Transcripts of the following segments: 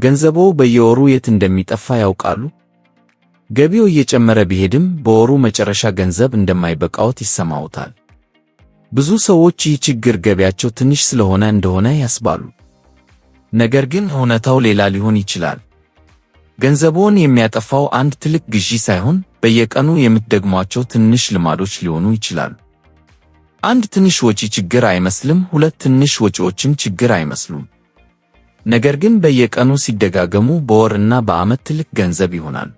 ገንዘቦ በየወሩ የት እንደሚጠፋ ያውቃሉ? ገቢው እየጨመረ ቢሄድም በወሩ መጨረሻ ገንዘብ እንደማይበቃዎት ይሰማዎታል። ብዙ ሰዎች ይህ ችግር ገቢያቸው ትንሽ ስለሆነ እንደሆነ ያስባሉ። ነገር ግን እውነታው ሌላ ሊሆን ይችላል። ገንዘቦን የሚያጠፋው አንድ ትልቅ ግዢ ሳይሆን በየቀኑ የምትደግሟቸው ትንሽ ልማዶች ሊሆኑ ይችላሉ። አንድ ትንሽ ወጪ ችግር አይመስልም፣ ሁለት ትንሽ ወጪዎችም ችግር አይመስሉም። ነገር ግን በየቀኑ ሲደጋገሙ በወርና በዓመት ትልቅ ገንዘብ ይሆናል።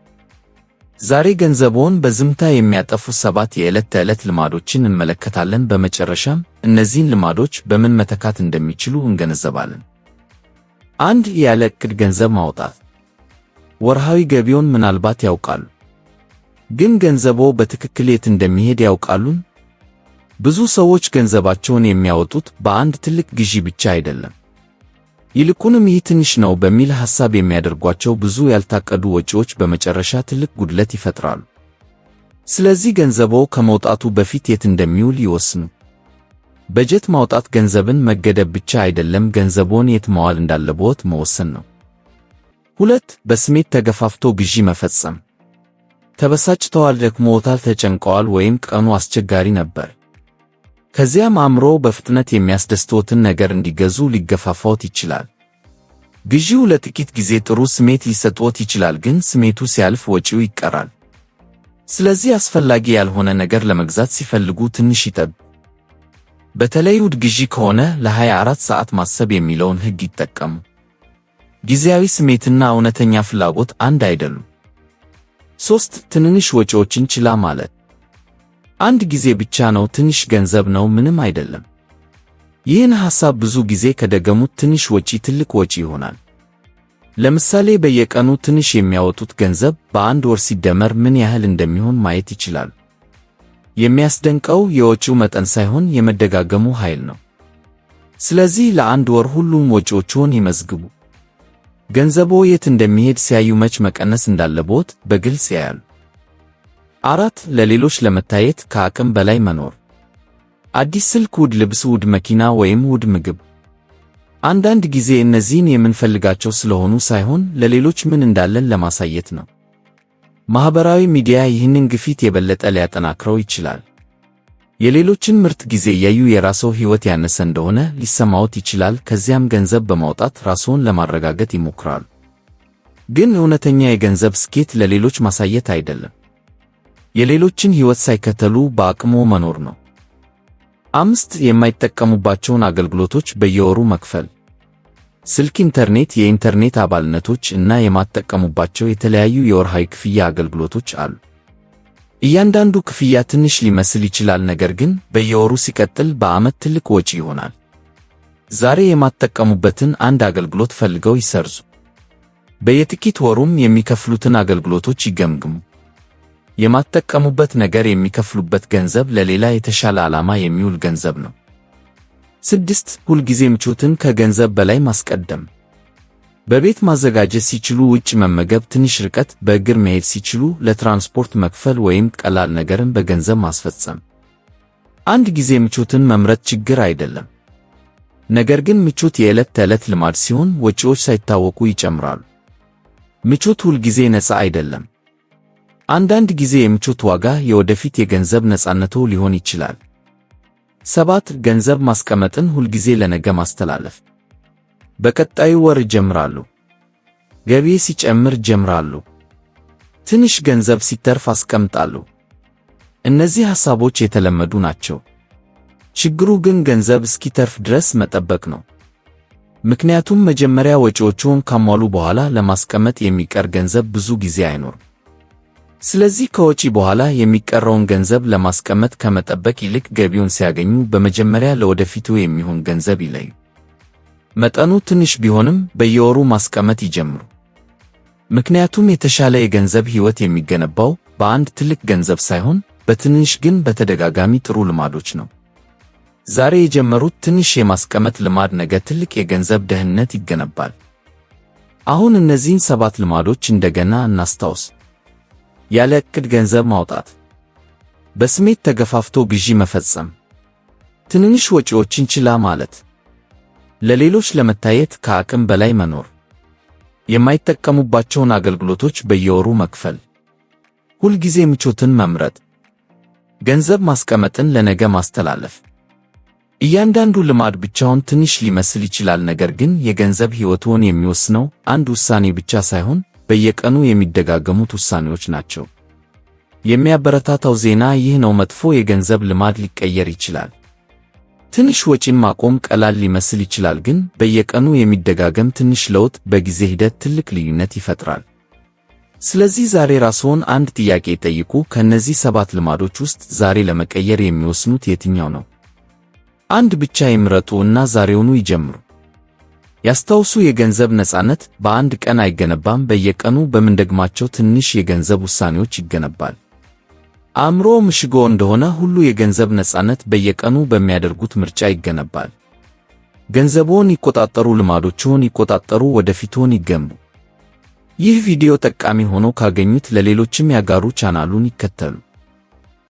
ዛሬ ገንዘቦን በዝምታ የሚያጠፉ 7 የዕለት ተዕለት ልማዶችን እንመለከታለን። በመጨረሻም እነዚህን ልማዶች በምን መተካት እንደሚችሉ እንገነዘባለን። 1. ያለ ዕቅድ ገንዘብ ማውጣት። ወርሃዊ ገቢውን ምናልባት ያውቃሉ፣ ግን ገንዘቦ በትክክል የት እንደሚሄድ ያውቃሉን? ብዙ ሰዎች ገንዘባቸውን የሚያወጡት በአንድ ትልቅ ግዢ ብቻ አይደለም። ይልቁንም ይህ ትንሽ ነው በሚል ሐሳብ የሚያደርጓቸው ብዙ ያልታቀዱ ወጪዎች በመጨረሻ ትልቅ ጉድለት ይፈጥራሉ። ስለዚህ ገንዘቦ ከመውጣቱ በፊት የት እንደሚውል ይወስኑ። በጀት ማውጣት ገንዘብን መገደብ ብቻ አይደለም፣ ገንዘቦን የት መዋል እንዳለብዎት መወሰን ነው። 2. በስሜት ተገፋፍቶ ግዢ መፈጸም። ተበሳጭተዋል፣ ደክሞዎታል፣ ተጨንቀዋል፣ ወይም ቀኑ አስቸጋሪ ነበር። ከዚያም አእምሮ በፍጥነት የሚያስደስትዎትን ነገር እንዲገዙ ሊገፋፋዎት ይችላል። ግዢው ለጥቂት ጊዜ ጥሩ ስሜት ሊሰጥዎት ይችላል፣ ግን ስሜቱ ሲያልፍ ወጪው ይቀራል። ስለዚህ አስፈላጊ ያልሆነ ነገር ለመግዛት ሲፈልጉ ትንሽ ይጠብቁ። በተለይ ውድ ግዢ ከሆነ ለ24 ሰዓት ማሰብ የሚለውን ሕግ ይጠቀሙ። ጊዜያዊ ስሜትና እውነተኛ ፍላጎት አንድ አይደሉም። 3. ትንንሽ ወጪዎችን ችላ ማለት። አንድ ጊዜ ብቻ ነው፣ ትንሽ ገንዘብ ነው፣ ምንም አይደለም። ይህን ሐሳብ ብዙ ጊዜ ከደገሙት ትንሽ ወጪ ትልቅ ወጪ ይሆናል። ለምሳሌ በየቀኑ ትንሽ የሚያወጡት ገንዘብ በአንድ ወር ሲደመር ምን ያህል እንደሚሆን ማየት ይችላሉ። የሚያስደንቀው የወጪው መጠን ሳይሆን የመደጋገሙ ኃይል ነው። ስለዚህ ለአንድ ወር ሁሉም ወጪዎችዎን ይመዝግቡ። ገንዘቦ የት እንደሚሄድ ሲያዩ መች መቀነስ እንዳለብዎት በግልጽ ያያሉ። 4. ለሌሎች ለመታየት ከአቅም በላይ መኖር። አዲስ ስልክ፣ ውድ ልብስ፣ ውድ መኪና ወይም ውድ ምግብ። አንዳንድ ጊዜ እነዚህን የምንፈልጋቸው ስለሆኑ ሳይሆን ለሌሎች ምን እንዳለን ለማሳየት ነው። ማህበራዊ ሚዲያ ይህንን ግፊት የበለጠ ሊያጠናክረው ይችላል። የሌሎችን ምርጥ ጊዜ እያዩ የራስዎ ሕይወት ያነሰ እንደሆነ ሊሰማዎት ይችላል። ከዚያም ገንዘብ በማውጣት ራስዎን ለማረጋጋት ይሞክራሉ። ግን እውነተኛ የገንዘብ ስኬት ለሌሎች ማሳየት አይደለም፣ የሌሎችን ሕይወት ሳይከተሉ በአቅምዎ መኖር ነው። 5. የማይጠቀሙባቸውን አገልግሎቶች በየወሩ መክፈል። ስልክ፣ ኢንተርኔት፣ የኢንተርኔት አባልነቶች እና የማትጠቀሙባቸው የተለያዩ የወርሃዊ ክፍያ አገልግሎቶች አሉ። እያንዳንዱ ክፍያ ትንሽ ሊመስል ይችላል፣ ነገር ግን በየወሩ ሲቀጥል በዓመት ትልቅ ወጪ ይሆናል። ዛሬ የማትጠቀሙበትን አንድ አገልግሎት ፈልገው ይሰርዙ። በየጥቂት ወሩም የሚከፍሉትን አገልግሎቶች ይገምግሙ። የማትጠቀሙበት ነገር የሚከፍሉበት ገንዘብ ለሌላ የተሻለ ዓላማ የሚውል ገንዘብ ነው። 6. ሁልጊዜ ምቾትን ከገንዘብ በላይ ማስቀደም። በቤት ማዘጋጀት ሲችሉ ውጭ መመገብ፣ ትንሽ ርቀት በእግር መሄድ ሲችሉ ለትራንስፖርት መክፈል ወይም ቀላል ነገርን በገንዘብ ማስፈጸም። አንድ ጊዜ ምቾትን መምረጥ ችግር አይደለም። ነገር ግን ምቾት የዕለት ተዕለት ልማድ ሲሆን ወጪዎች ሳይታወቁ ይጨምራሉ። ምቾት ሁልጊዜ ነፃ አይደለም። አንዳንድ ጊዜ የምቾት ዋጋ የወደፊት የገንዘብ ነፃነቶ ሊሆን ይችላል። 7. ገንዘብ ማስቀመጥን ሁልጊዜ ለነገ ማስተላለፍ። በቀጣዩ ወር እጀምራለሁ፣ ገቢዬ ሲጨምር እጀምራለሁ፣ ትንሽ ገንዘብ ሲተርፍ አስቀምጣለሁ። እነዚህ ሐሳቦች የተለመዱ ናቸው። ችግሩ ግን ገንዘብ እስኪተርፍ ድረስ መጠበቅ ነው። ምክንያቱም መጀመሪያ ወጪዎችዎን ካሟሉ በኋላ ለማስቀመጥ የሚቀር ገንዘብ ብዙ ጊዜ አይኖርም። ስለዚህ ከወጪ በኋላ የሚቀረውን ገንዘብ ለማስቀመጥ ከመጠበቅ ይልቅ ገቢውን ሲያገኙ በመጀመሪያ ለወደፊቱ የሚሆን ገንዘብ ይለዩ። መጠኑ ትንሽ ቢሆንም በየወሩ ማስቀመጥ ይጀምሩ። ምክንያቱም የተሻለ የገንዘብ ሕይወት የሚገነባው በአንድ ትልቅ ገንዘብ ሳይሆን በትንሽ ግን በተደጋጋሚ ጥሩ ልማዶች ነው። ዛሬ የጀመሩት ትንሽ የማስቀመጥ ልማድ ነገ ትልቅ የገንዘብ ደህንነት ይገነባል። አሁን እነዚህን 7 ልማዶች እንደገና እናስታውስ። ያለ ዕቅድ ገንዘብ ማውጣት፣ በስሜት ተገፋፍቶ ግዢ መፈጸም፣ ትንንሽ ወጪዎችን ችላ ማለት፣ ለሌሎች ለመታየት ከአቅም በላይ መኖር፣ የማይጠቀሙባቸውን አገልግሎቶች በየወሩ መክፈል። ሁልጊዜ ምቾትን መምረጥ። ገንዘብ ማስቀመጥን ለነገ ማስተላለፍ። እያንዳንዱ ልማድ ብቻውን ትንሽ ሊመስል ይችላል፣ ነገር ግን የገንዘብ ሕይወትዎን የሚወስነው አንድ ውሳኔ ብቻ ሳይሆን በየቀኑ የሚደጋገሙት ውሳኔዎች ናቸው። የሚያበረታታው ዜና ይህ ነው፤ መጥፎ የገንዘብ ልማድ ሊቀየር ይችላል። ትንሽ ወጪን ማቆም ቀላል ሊመስል ይችላል፣ ግን በየቀኑ የሚደጋገም ትንሽ ለውጥ በጊዜ ሂደት ትልቅ ልዩነት ይፈጥራል። ስለዚህ ዛሬ ራስዎን አንድ ጥያቄ ይጠይቁ፤ ከእነዚህ 7 ልማዶች ውስጥ ዛሬ ለመቀየር የሚወስኑት የትኛው ነው? አንድ ብቻ ይምረጡ እና ዛሬውኑ ይጀምሩ። ያስታውሱ፣ የገንዘብ ነፃነት በአንድ ቀን አይገነባም፤ በየቀኑ በምንደግማቸው ትንሽ የገንዘብ ውሳኔዎች ይገነባል። አእምሮ ምሽጎ እንደሆነ ሁሉ የገንዘብ ነፃነት በየቀኑ በሚያደርጉት ምርጫ ይገነባል። ገንዘብዎን ይቆጣጠሩ፣ ልማዶችዎን ይቆጣጠሩ፣ ወደፊትዎን ይገንቡ። ይህ ቪዲዮ ጠቃሚ ሆኖ ካገኙት ለሌሎችም ያጋሩ፣ ቻናሉን ይከተሉ።